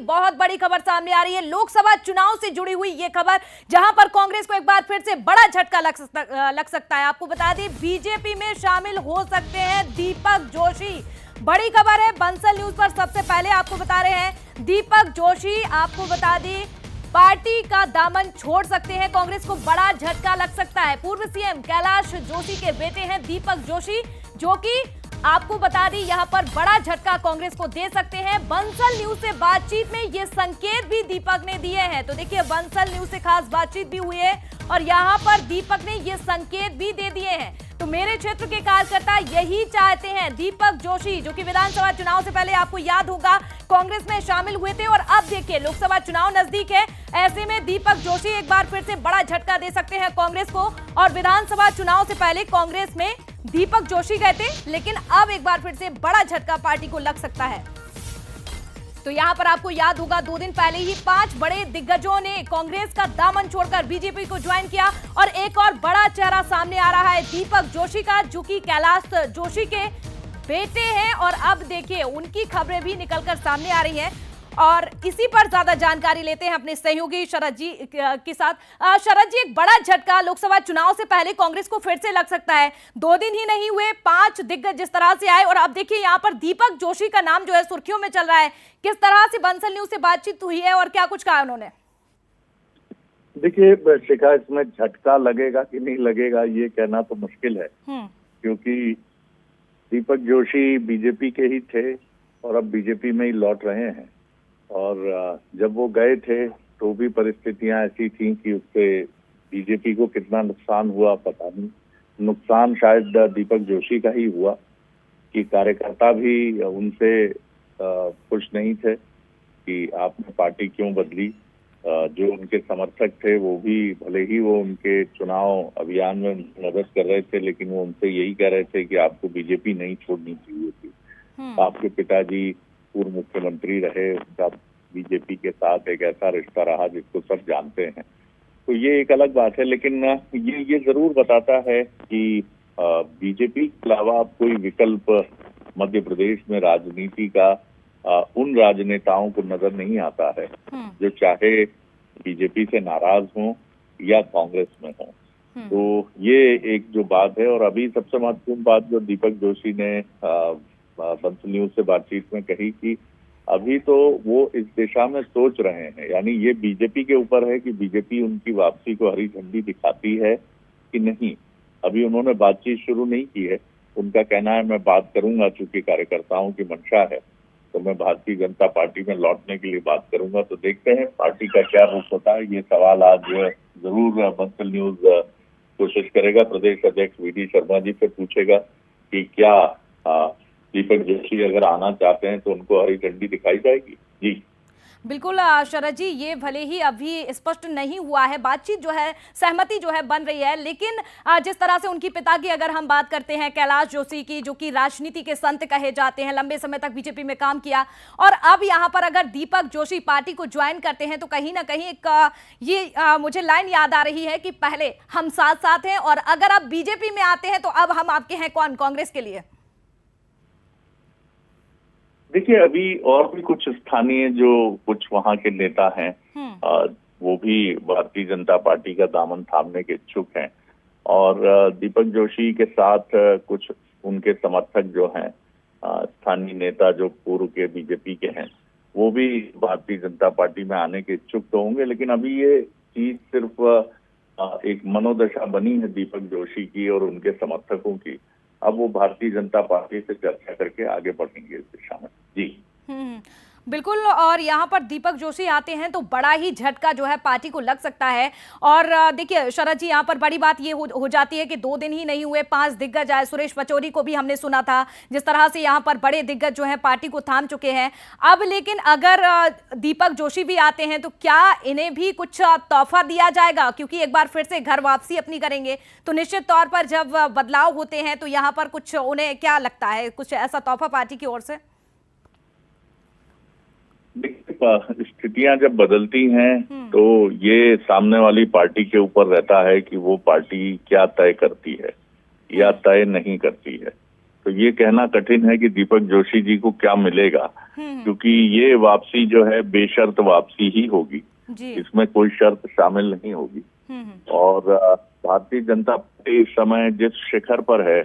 बहुत बड़ी खबर सामने आ रही है, लोकसभा चुनाव से जुड़ी हुई ये खबर, जहां पर कांग्रेस को एक बार फिर से बड़ा झटका लग सकता है। आपको बता दें, बीजेपी में शामिल हो सकते हैं दीपक जोशी। बड़ी खबर है, बंसल न्यूज पर सबसे पहले आपको बता रहे हैं, दीपक जोशी आपको बता दें पार्टी का दामन छोड़ सकते हैं। कांग्रेस को बड़ा झटका लग सकता है। पूर्व सीएम कैलाश जोशी के बेटे हैं दीपक जोशी, जो कि आपको बता दी यहां पर बड़ा झटका कांग्रेस को दे सकते हैं। बंसल न्यूज से बातचीत में ये संकेत भी दीपक ने दिए हैं। तो देखिए, बंसल न्यूज से खास बातचीत भी हुई है और यहां पर दीपक ने ये संकेत भी दे दिए हैं। तो मेरे क्षेत्र के कार्यकर्ता यही चाहते हैं, दीपक जोशी जो कि विधानसभा चुनाव से पहले आपको याद होगा कांग्रेस में शामिल हुए थे, और अब देखिए लोकसभा चुनाव नजदीक है, ऐसे में दीपक जोशी एक बार फिर से बड़ा झटका दे सकते हैं कांग्रेस को। और विधानसभा चुनाव से पहले कांग्रेस में दीपक जोशी गए थे, लेकिन अब एक बार फिर से बड़ा झटका पार्टी को लग सकता है। तो यहां पर आपको याद होगा 2 दिन पहले ही 5 बड़े दिग्गजों ने कांग्रेस का दामन छोड़कर बीजेपी को ज्वाइन किया, और एक और बड़ा चेहरा सामने आ रहा है दीपक जोशी का, जो कि कैलाश जोशी के बेटे हैं। और अब देखिए उनकी खबरें भी निकलकर सामने आ रही हैं, और इसी पर ज्यादा जानकारी लेते हैं अपने सहयोगी शरद जी के साथ। शरद जी, एक बड़ा झटका लोकसभा चुनाव से पहले कांग्रेस को फिर से लग सकता है। 2 दिन ही नहीं हुए, 5 दिग्गज जिस तरह से आए, और अब देखिए यहाँ पर दीपक जोशी का नाम जो है सुर्खियों में चल रहा है। किस तरह से बंसल न्यूज से बातचीत हुई है और क्या कुछ कहा उन्होंने? देखिए शिखा, इसमें झटका लगेगा कि नहीं लगेगा ये कहना तो मुश्किल है, क्योंकि दीपक जोशी बीजेपी के ही थे और अब बीजेपी में ही लौट रहे हैं। और जब वो गए थे तो भी परिस्थितियां ऐसी थीं कि उससे बीजेपी को कितना नुकसान हुआ पता नहीं। नुकसान शायद दीपक जोशी का ही हुआ कि कार्यकर्ता भी उनसे खुश नहीं थे कि आपने पार्टी क्यों बदली। जो उनके समर्थक थे वो भी, भले ही वो उनके चुनाव अभियान में मदद कर रहे थे, लेकिन वो उनसे यही कह रहे थे कि आपको बीजेपी नहीं छोड़नी चाहिए थी। आपके पिताजी पूर्व मुख्यमंत्री रहे, उनका बीजेपी के साथ एक ऐसा रिश्ता रहा जिसको सब जानते हैं। तो ये एक अलग बात है, लेकिन ये जरूर बताता है कि बीजेपी के अलावा अब कोई विकल्प मध्य प्रदेश में राजनीति का उन राजनेताओं को नजर नहीं आता है जो चाहे बीजेपी से नाराज हों या कांग्रेस में हों। तो ये एक जो बात है, और अभी सबसे महत्वपूर्ण बात जो दीपक जोशी ने बंसल न्यूज से बातचीत में कही कि अभी तो वो इस दिशा में सोच रहे हैं, यानी ये बीजेपी के ऊपर है कि बीजेपी उनकी वापसी को हरी झंडी दिखाती है कि नहीं। अभी उन्होंने बातचीत शुरू नहीं की है। उनका कहना है मैं बात करूंगा, चूंकि कार्यकर्ताओं की मंशा है तो मैं भारतीय जनता पार्टी में लौटने के लिए बात करूंगा। तो देखते हैं पार्टी का क्या रुख होता है। ये सवाल आज जरूर बंसल न्यूज कोशिश करेगा, प्रदेश अध्यक्ष वीडी शर्मा जी से पूछेगा कि क्या दीपक जोशी अगर आना चाहते हैं तो उनको हरी झंडी दिखाई जाएगी। जी बिल्कुल शरद जी, ये भले ही अभी स्पष्ट नहीं हुआ है, बातचीत जो है, सहमति जो है बन रही है, लेकिन जिस तरह से उनकी पिता की अगर हम बात करते हैं कैलाश जोशी की, जो कि राजनीति के संत कहे जाते हैं, लंबे समय तक बीजेपी में काम किया, और अब यहाँ पर अगर दीपक जोशी पार्टी को ज्वाइन करते हैं तो कहीं ना कहीं एक मुझे लाइन याद आ रही है कि पहले हम साथ साथ हैं और अगर आप बीजेपी में आते हैं तो अब हम आपके हैं कौन कांग्रेस के लिए। देखिए, अभी और भी कुछ स्थानीय जो कुछ वहां के नेता हैं वो भी भारतीय जनता पार्टी का दामन थामने के इच्छुक हैं, और दीपक जोशी के साथ कुछ उनके समर्थक जो हैं, स्थानीय नेता जो पूर्व के बीजेपी के हैं, वो भी भारतीय जनता पार्टी में आने के इच्छुक तो होंगे। लेकिन अभी ये चीज सिर्फ एक मनोदशा बनी है दीपक जोशी की और उनके समर्थकों की। अब वो भारतीय जनता पार्टी से चर्चा करके आगे बढ़ेंगे इस दिशा में। जी बिल्कुल, और यहाँ पर दीपक जोशी आते हैं तो बड़ा ही झटका जो है पार्टी को लग सकता है। और देखिए शरद जी, यहाँ पर बड़ी बात ये हो जाती है कि 2 दिन ही नहीं हुए, 5 दिग्गज आए। सुरेश पचौरी को भी हमने सुना था, जिस तरह से यहाँ पर बड़े दिग्गज जो है पार्टी को थाम चुके हैं। अब लेकिन अगर दीपक जोशी भी आते हैं तो क्या इन्हें भी कुछ तोहफा दिया जाएगा? क्योंकि एक बार फिर से घर वापसी अपनी करेंगे तो निश्चित तौर पर जब बदलाव होते हैं तो यहाँ पर कुछ उन्हें क्या लगता है, कुछ ऐसा तोहफा पार्टी की ओर से? स्थितियां जब बदलती हैं तो ये सामने वाली पार्टी के ऊपर रहता है कि वो पार्टी क्या तय करती है या तय नहीं करती है। तो तो ये कहना कठिन है कि दीपक जोशी जी को क्या मिलेगा, क्योंकि ये वापसी जो है बेशर्त वापसी ही होगी, इसमें कोई शर्त शामिल नहीं होगी। और भारतीय जनता पार्टी इस समय जिस शिखर पर है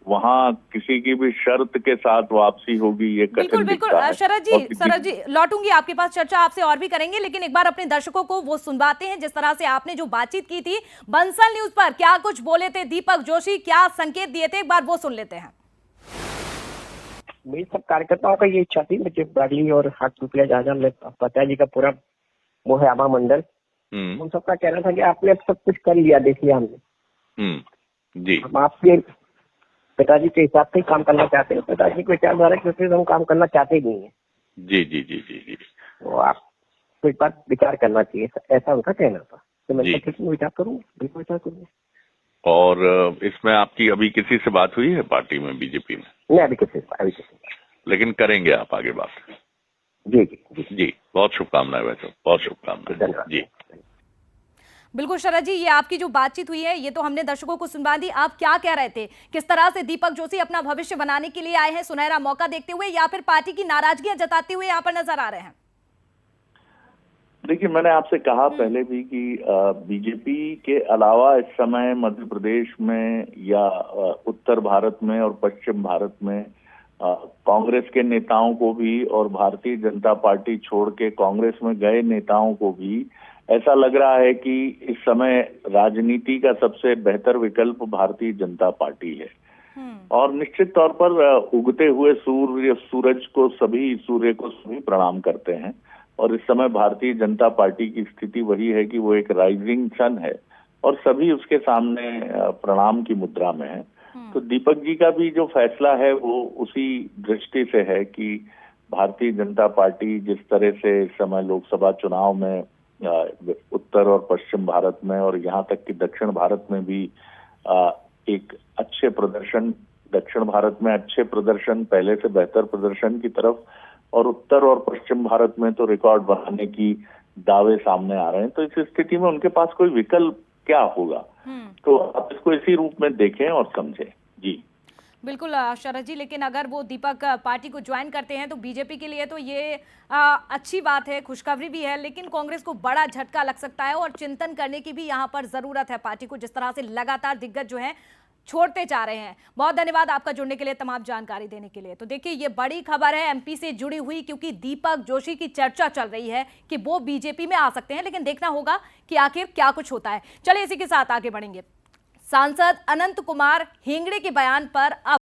वहाँ किसी की भी शर्त के साथ वापसी होगी ये कठिन दिखता है। शरद जी लौटूंगी आपके पास, चर्चा आपसे और भी करेंगे, लेकिन एक बार अपने दर्शकों को वो सुनवाते हैं जिस तरह से आपने जो बातचीत की थी बंसल न्यूज पर, क्या कुछ बोले थे दीपक जोशी, क्या संकेत दिए थे, एक बार वो सुन लेते हैं। मेरी सब कार्यकर्ताओं का ये इच्छा थी, मुझे बागली और हाथ रुपया जहाँ पता जी का पूरा वो है आभा मंडल, उन सबका कहना था कि आपने अब सब कुछ कर लिया, देख लिया हमने जी, हम आपके पिताजी के हिसाब से ही काम करना चाहते हैं, पिताजी के विचारधारा के हिसाब से हम काम करना चाहते ही नहीं है। जी जी जी जी जी तो आप तो इस बार विचार करना चाहिए, ऐसा उनका कहना था। तो मैं विचार करूँ, बिल्कुल विचार करूँगा। और इसमें आपकी अभी किसी से बात हुई है पार्टी में, बीजेपी में? नहीं, अभी किसी लेकिन करेंगे आप आगे बात? जी जी जी जी, बहुत शुभकामनाएं वैसे, बहुत शुभकामनाएं जी। बिल्कुल शरद जी, ये आपकी जो बातचीत हुई है ये तो हमने दर्शकों को सुनवा दी। आप क्या कह रहे थे, किस तरह से दीपक जोशी अपना भविष्य बनाने के लिए आए हैं, सुनहरा मौका देखते हुए, या फिर पार्टी की नाराजगियां जताते हुए यहाँ पर नजर आ रहे हैं? देखिए, मैंने आपसे कहा पहले भी कि बीजेपी के अलावा इस समय मध्य प्रदेश में या उत्तर भारत में और पश्चिम भारत में कांग्रेस के नेताओं को भी और भारतीय जनता पार्टी छोड़ के कांग्रेस में गए नेताओं को भी ऐसा लग रहा है कि इस समय राजनीति का सबसे बेहतर विकल्प भारतीय जनता पार्टी है। और निश्चित तौर पर उगते हुए सूर्य को सभी प्रणाम करते हैं, और इस समय भारतीय जनता पार्टी की स्थिति वही है कि वो एक राइजिंग सन है और सभी उसके सामने प्रणाम की मुद्रा में है। तो दीपक जी का भी जो फैसला है वो उसी दृष्टि से है कि भारतीय जनता पार्टी जिस तरह से इस समय लोकसभा चुनाव में उत्तर और पश्चिम भारत में और यहाँ तक कि दक्षिण भारत में भी एक अच्छे प्रदर्शन, दक्षिण भारत में अच्छे प्रदर्शन, पहले से बेहतर प्रदर्शन की तरफ, और उत्तर और पश्चिम भारत में तो रिकॉर्ड बनाने की दावे सामने आ रहे हैं। तो इस स्थिति में उनके पास कोई विकल्प क्या होगा, तो आप इसको इसी रूप में देखें और समझें। जी बिल्कुल शरद जी, लेकिन अगर वो दीपक पार्टी को ज्वाइन करते हैं तो बीजेपी के लिए तो ये अच्छी बात है, खुशखबरी भी है, लेकिन कांग्रेस को बड़ा झटका लग सकता है और चिंतन करने की भी यहाँ पर जरूरत है पार्टी को, जिस तरह से लगातार दिग्गज जो हैं छोड़ते जा रहे हैं। बहुत धन्यवाद आपका जुड़ने के लिए, तमाम जानकारी देने के लिए। तो देखिए, ये बड़ी खबर है एमपी से जुड़ी हुई, क्योंकि दीपक जोशी की चर्चा चल रही है कि वो बीजेपी में आ सकते हैं, लेकिन देखना होगा कि आखिर क्या कुछ होता है। चलिए इसी के साथ आगे बढ़ेंगे। सांसद अनंत कुमार हेगड़े के बयान पर अब